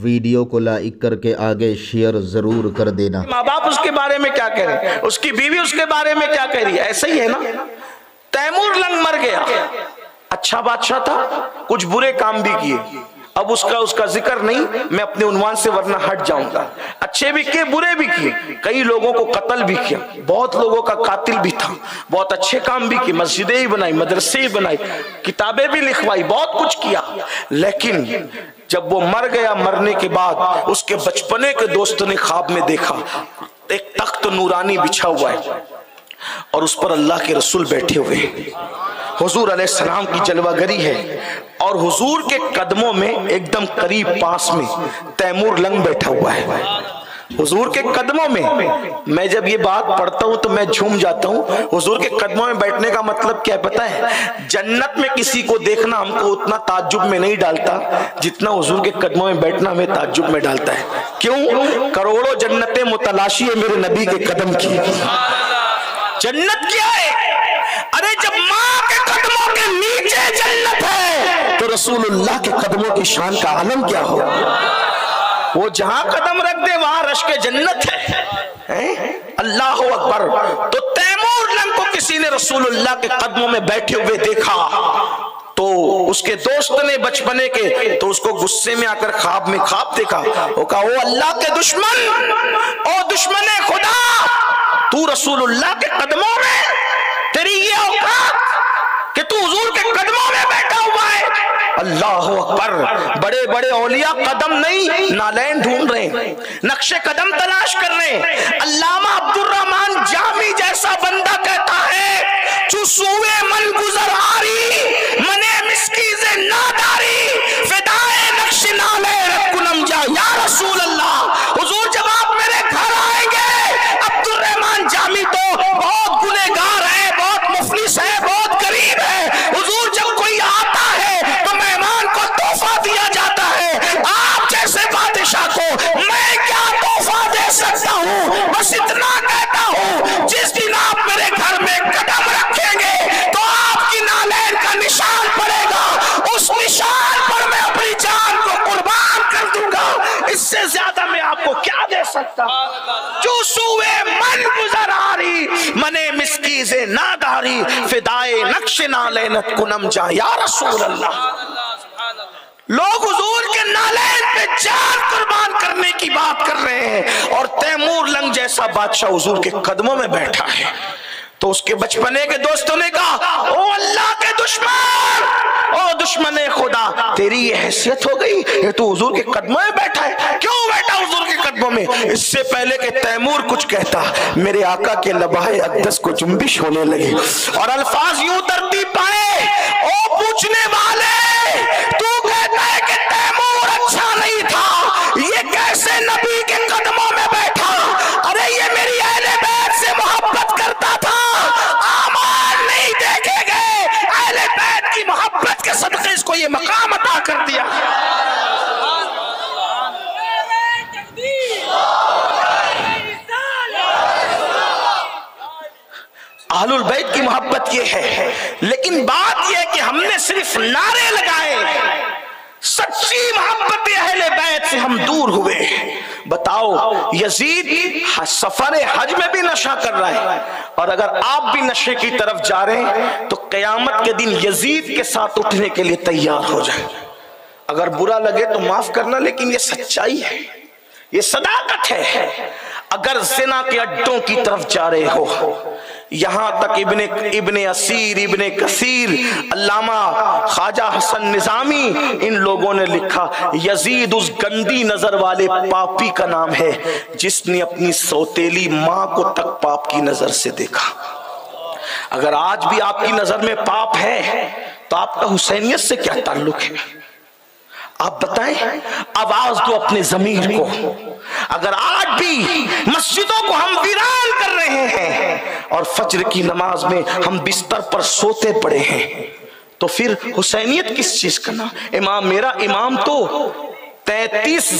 Video को like करके आगे शेयर जरूर कर देना। माँ बाप उसके बारे में क्या कह रहे हैं, उसकी बीवी उसके बारे में क्या कह रही है, ऐसा ही है ना। तैमूर लंग मर गया, अच्छा बादशाह था, कुछ बुरे काम भी किए, अब उसका जिक्र नहीं, मैं अपने उन्वान से वरना हट जाऊंगा। अच्छे भी किए, बुरे भी किए, कई लोगों को कत्ल भी किया, बहुत लोगों का कातिल भी था, बहुत अच्छे काम भी किए, मस्जिदें ही बनाई, मदरसे ही बनाई, किताबें भी लिखवाई, बहुत कुछ किया। लेकिन जब वो मर गया, मरने के बाद उसके बचपने के दोस्तों ने ख्वाब में देखा एक तख्त नूरानी बिछा हुआ है और उस पर अल्लाह के रसूल बैठे हुए हैं, हुजूर अलैहिस्सलाम की जलवागरी है, और हुजूर के कदमों में एकदम करीब पास में तैमूर लंग बैठा हुआ है, हुजूर के कदमों में। मैं जब ये बात पढ़ता हूँ तो मैं झूम जाता हूँ। हुजूर के कदमों में बैठने का मतलब क्या पता है? जन्नत में किसी को देखना हमको उतना ताज्जुब में नहीं डालता जितना हुजूर के कदमों में बैठना हमें ताज्जुब में डालता है। क्यों? करोड़ों जन्नतें मुतलाशी है मेरे नबी के कदम की। जन्नत क्या है? अरे जब माँ के कदमों के नीचे जन्नत है तो रसूलुल्लाह के कदमों की शान का आलम क्या हो। वो जहां कदम रख दे वहां रश्क जन्नत है। अल्लाह अकबर। तो तैमूर लंग को किसी ने रसूलुल्लाह के कदमों में बैठे हुए देखा तो उसके दोस्त ने बचपने के, तो उसको गुस्से में आकर ख्वाब में ख्वाब देखा, वो कहा ओ अल्लाह के दुश्मन, ओ दुश्मने खुदा, तू रसूलुल्लाह के कदमों में, तेरी ये औकात कि तू हुजूर के कदमों में बैठा हुआ है। अल्लाह अकबर। बड़े बड़े औलिया कदम नहीं नालैन ढूंढ रहे हैं, नक्शे कदम तलाश कर रहे हैं। अल्लामा अब्दुर्रहमान जामी जैसा बंदा कहता है चुसूए मन गुजर आरी मने मिस्कीज़े नादारी फिदाए नक्श नाले रकुनम जा या रसूल अल्लाह। हुजूर जब आप मेरे घर आएंगे, अब्दुर्रहमान जामी तो बहुत गुनहगार है, बहुत मुफलिस है, बहुत गरीब है। हुजूर जब कोई आता है तो मेहमान को तोहफा दिया जाता है, आप जैसे बादशाह को मैं क्या तोहफा दे सकता हूँ? बस इतना कहता हूँ जिस दिन आप मेरे घर में कदम रखेंगे तो आपकी नालैन का निशान पड़ेगा, उस निशान पर मैं अपनी जान को कुर्बान कर दूंगा। इससे ज्यादा मैं आपको क्या दे सकता? जो सुए मन गुजर आ रही मने मिस्कीज़े नादारी फिदाए नक्श नालैनत कुनम जा या रसूल अल्लाह। लोग हुजूर के नालैन पे जान कुर्बान करने की बात कर रहे हैं और तैमूर लंग जैसा बादशाह हुजूर के कदमों में बैठा है। तो उसके बचपने के दोस्तों ने कहा ओ अल्लाह के दुश्मन, ओ दुश्मने खुदा, तेरी ये हैसियत हो गई, ये तो हुजूर के कदमों में बैठा है। क्यों बैठा हुजूर के कदमों में? इससे पहले कि तैमूर कुछ कहता, मेरे आका के लबाए अक़दस को जुम्बिश होने लगी और अल्फाज यूं तरतीब पाए, ओ पूछने वाले, तू कहता है कि तैमूर अच्छा नहीं था, ये कैसे नबी के कदमों में बैठा? अरे ये मेरी अहले बैत से मोहब्बत करता था, आमाल नहीं देखे गए, अहले बैत की मोहब्बत के सदक़े इसको ये मकाम अता कर दिया। अहलुल बैत की मोहब्बत ये है। लेकिन बात यह है कि हमने सिर्फ नारे लगाए, सच्ची मोहब्बत अहले बैत से हम दूर हुए। बताओ, यजीद सफर हज में भी नशा कर रहा है और अगर आप भी नशे की तरफ जा रहे हैं तो कयामत के दिन यजीद के साथ उठने के लिए तैयार हो जाए। अगर बुरा लगे तो माफ करना, लेकिन ये सच्चाई है, ये सदाकत है। अगर ज़िना के अड्डों की तरफ जा रहे हो, यहां तक इब्ने असीर, इब्ने कसीर, अल्लामा ख्वाजा हसन निजामी, इन लोगों ने लिखा यजीद उस गंदी नजर वाले पापी का नाम है जिसने अपनी सौतेली मां को तक पाप की नजर से देखा। अगर आज भी आपकी नजर में पाप है तो आपका हुसैनियत से क्या ताल्लुक है? आप बताएं, आवाज दो अपने ज़मीर को। अगर आज भी मस्जिदों को हम वीरान कर रहे हैं और फज्र की नमाज में हम बिस्तर पर सोते पड़े हैं तो फिर हुसैनियत किस चीज का नाम? इमाम, मेरा इमाम तो 33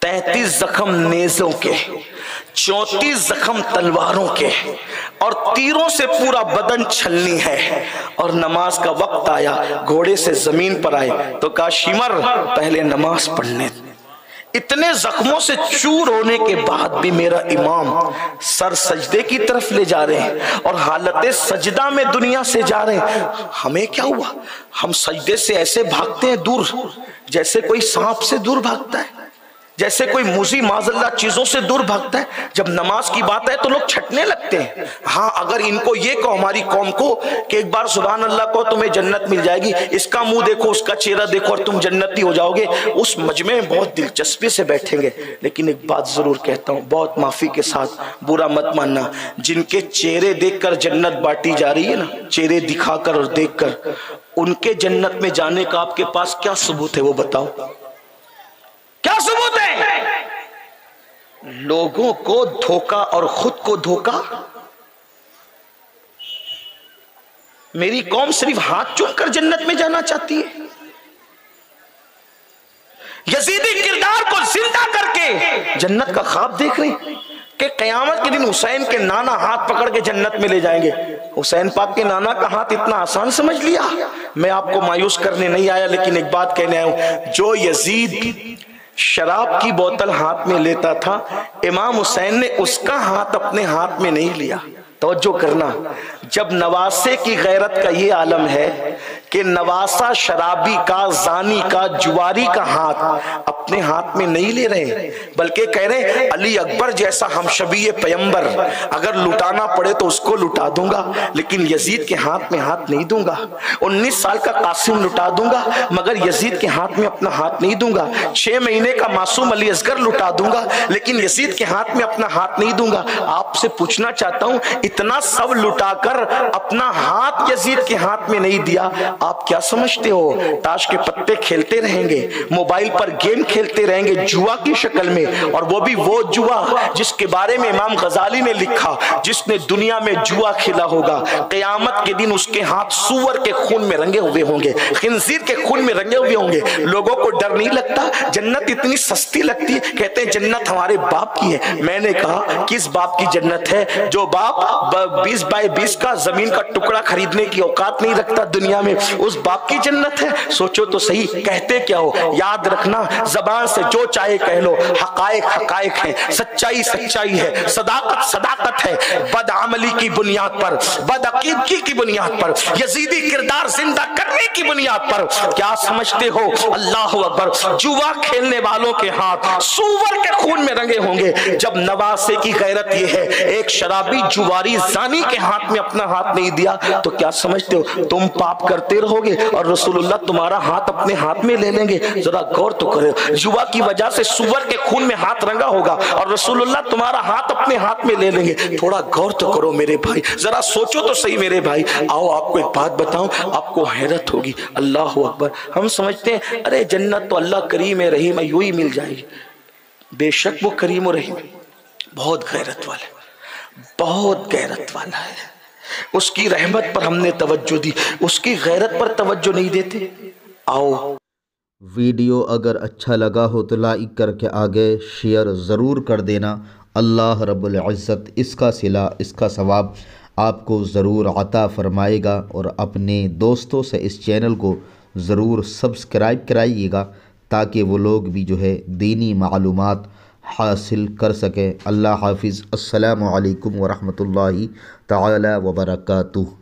33 जख्म नेज़ों के, 34 जख्म तलवारों के, और तीरों से पूरा बदन छलनी है। और नमाज का वक्त आया, घोड़े से जमीन पर आए तो कहा शिमर पहले नमाज पढ़ने। इतने जख्मों से चूर होने के बाद भी मेरा इमाम सर सजदे की तरफ ले जा रहे हैं और हालत सजदा में दुनिया से जा रहे हैं। हमें क्या हुआ? हम सजदे से ऐसे भागते हैं दूर जैसे कोई सांप से दूर भागता है, जैसे कोई मुजी माजल्ला चीजों से दूर भागता है। जब नमाज की बात है तो लोग छटने लगते हैं। हाँ, अगर इनको ये कहो हमारी कौम को कि एक बार सुभान अल्लाह को तुम्हें जन्नत मिल जाएगी, इसका मुंह देखो, उसका चेहरा देखो और तुम जन्नती हो जाओगे, उस मजमे में बहुत दिलचस्पी से बैठेंगे। लेकिन एक बात जरूर कहता हूँ, बहुत माफी के साथ, बुरा मत मानना, जिनके चेहरे देखकर जन्नत बांटी जा रही है ना, चेहरे दिखाकर और देखकर, उनके जन्नत में जाने का आपके पास क्या सबूत है? वो बताओ, क्या सबूत है? लोगों को धोखा और खुद को धोखा। मेरी कौम सिर्फ हाथ चूमकर जन्नत में जाना चाहती है। यजीदी किरदार को जिंदा करके जन्नत का ख्वाब देख रहे हैं कि कयामत के दिन हुसैन के नाना हाथ पकड़ के जन्नत में ले जाएंगे। हुसैन पाक के नाना का हाथ इतना आसान समझ लिया? मैं आपको मायूस करने नहीं आया, लेकिन एक बात कहने आया हूं। जो यजीद शराब की बोतल हाथ में लेता था, इमाम हुसैन ने उसका हाथ अपने हाथ में नहीं लिया। तवज्जो करना, जब नवासे की गैरत का ये आलम है कि नवासा शराबी का, जानी का, जुआरी का हाथ अपने हाथ में नहीं ले रहे, बल्कि कह रहे अली अकबर जैसा हमशबी पैगंबर अगर लुटाना पड़े तो उसको लुटा दूंगा, लेकिन यजीद के हाथ में हाथ नहीं दूंगा। 19 साल का कासिम लुटा दूंगा, मगर यजीद के हाथ में अपना हाथ नहीं दूंगा। 6 महीने का मासूम अली असगर लुटा दूंगा, लेकिन यजीद के हाथ में अपना हाथ नहीं दूंगा। आपसे पूछना चाहता हूं, इतना सब लुटाकर अपना हाथ यजीद के हाथ में नहीं दिया, आप क्या समझते हो? ताश के पत्ते खेलते रहेंगे, मोबाइल पर गेम खेलते रहेंगे जुआ की शक्ल में, और वो भी वो जुआ जिसके बारे में इमाम गजाली ने लिखा, जिसने दुनिया में जुआ खेला होगा, क़यामत के दिन उसके हाथ सूअर के खून में रंगे हुए होंगे, खिंजीर के खून में रंगे हुए होंगे। लोगों को डर नहीं लगता? जन्नत इतनी सस्ती लगती है, कहते हैं जन्नत हमारे बाप की है। मैंने कहा किस बाप की जन्नत है? जो बाप 20 बाय 20 का जमीन का टुकड़ा खरीदने की औकात नहीं रखता दुनिया में, उस बाप की जन्नत है। सोचो तो सही, कहते क्या हो? याद रखना, जबान से जो चाहे कह लो, हकायक हकायक है, सच्चाई सच्चाई है, सदाकत सदाकत है। बदअमली की बुनियाद पर, बदअकीदगी की बुनियाद पर, यजीदी किरदार जिंदा करने की बुनियाद पर क्या समझते हो? अल्लाह अकबर, जुआ खेलने वालों के हाथ सूअर के खून में रंगे होंगे। जब नवासे की गैरत ये है, एक शराबी जुआरी जानी के हाथ में अपना हाथ नहीं दिया, तो क्या समझते हो? तुम पाप करते रहोगे और रसूलुल्लाह तुम्हारा हाथ अपने हाथ में ले लेंगे। जरा गौर तो करो, जुआ की वजह से सूअर के खून में हाथ रंगा होगा और रसूलुल्लाह तुम्हारा हाथ अपने हाथ में ले लेंगे। थोड़ा गौर तो करो मेरे भाई, जरा सोचो तो सही मेरे भाई। आओ आपको एक बात बताऊं, आपको हैरत होगी। अल्लाह अकबर, हम समझते हैं अरे जन्नत तो अल्लाह करीम है, रहीम है, यूं ही मिल जाएगी। बेशक वो करीम और रहीम बहुत गैरत वाला, बहुत गैरत वाला है। उसकी रहमत पर हमने तवज्जो दी, उसकी गैरत पर तवज्जो नहीं देते। आओ, वीडियो अगर अच्छा लगा हो तो लाइक करके आगे शेयर ज़रूर कर देना। अल्लाह रब्बुल इज़्ज़त इसका सिला, इसका सवाब आपको ज़रूर अता फ़रमाएगा। और अपने दोस्तों से इस चैनल को ज़रूर सब्सक्राइब कराइएगा ताकि वो लोग भी जो है दीनी मालूमात हासिल कर सकें। अल्लाह हाफिज़। अस्सलामु अलैकुम व रहमतुल्लाहि तआला व बरकातुहू।